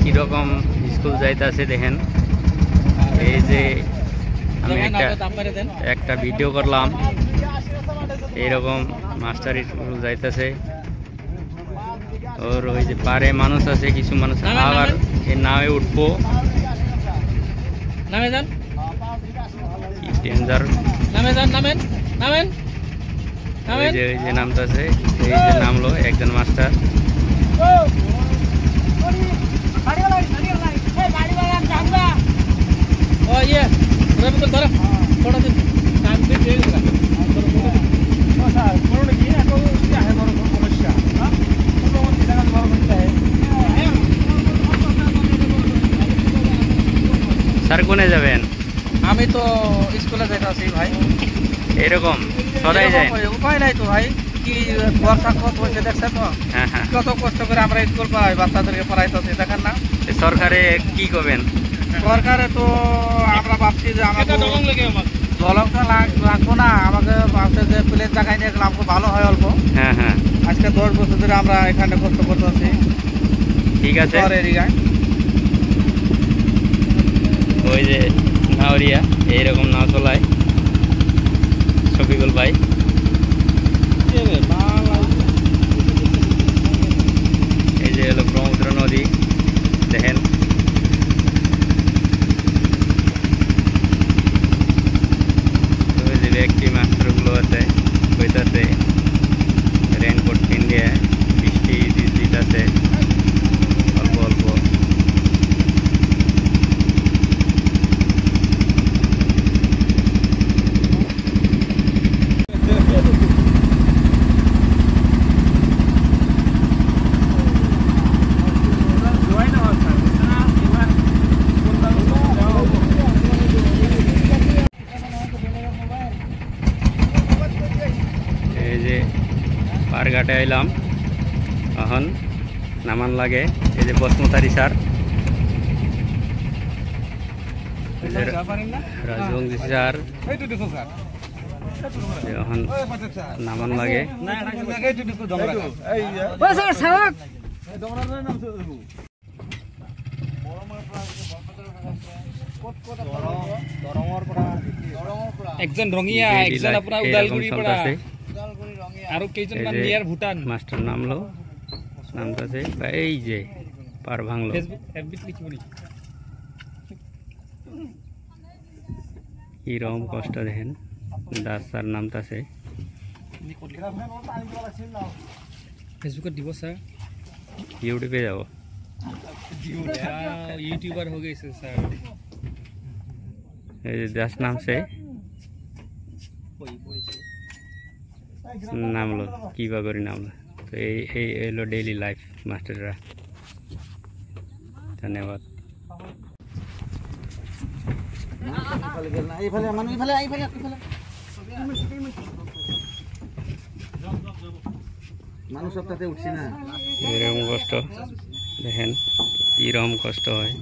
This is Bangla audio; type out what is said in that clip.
কিরকম স্কুল যাইতেছে দেখেন। এই যে আমি একটা ভিডিও করলাম, এইরকম মাস্টার স্কুল যাইতেছে। ওর ওই যে পারে মানুষ আছে, কিছু মানুষ আবার এই নামে উঠবো। নামে যান, কি ডেঞ্জার। নামে যান, নামেন নামেন। ওই যে নামতেছে, এই যে নামলো একজন মাস্টার। স্যার কোনে যাবেন? আমি তো স্কুলে যাইতাছি ভাই। এরকম সদাই যায়, উপায় নাই তো ভাই। কি বর্ষা কত হয়েছে দেখছেন তো? কত কষ্ট করে আমরা স্কুল পাই, বাচ্চাদেরকে পড়াইতেছি, দেখেন না? সরকারে কি করবেন? সরকারে তো আমরা ভাবছি যে আমাকে দলংটা লাগবো না, আমাকে ভাবছে যে প্লেন জায়গায় নিয়ে গেলে আমাকে ভালো হয় অল্প। হ্যাঁ হ্যাঁ, আজকে 10 বছর ধরে আমরা এখানে কষ্ট করতেছি। ঠিক আছে। এরিয়ায় ওই যে নাওরিয়া এইরকম নাও চলায় শফিকুল ভাই। এই যে হলো ব্রহ্মপুত্র নদী, দেখেন। ওই যে ব্যক্তি মাস্টারগুলো আছে, কইতাছে রেনকোট পিন্ডিয়ে, বৃষ্টি দিতেছে অল্প অল্প। এই যে পারঘাটে আইলাম, এখন নামান লাগে। এই যে বসমতারি স্যার, রাজবংশী স্যার, এখন নামান লাগে। একজন রঙিয়া, একজন আপনার উদালগুড়ির পড়া, আর কেইজনমান নিয়ার ভুটান। মাস্টার নামলো, নামতাছে এই যে পার ভাঙলো। কিরকম কষ্ট দেখেন। দাস স্যার নামতাছে। ফেসবুকে দিব স্যার, ইউটিউবে যাব। ইউটিউবার হয়ে গেছে স্যার। এই যে দাস নামছে, নামলো কিবা করে নামলো। তো এই এলো ডেইলি লাইফ মাস্টাররা। ধন্যবাদ। মানুষ সপ্তাহে উঠছি না, এরকম কষ্ট দেখেন, কিরকম কষ্ট হয়।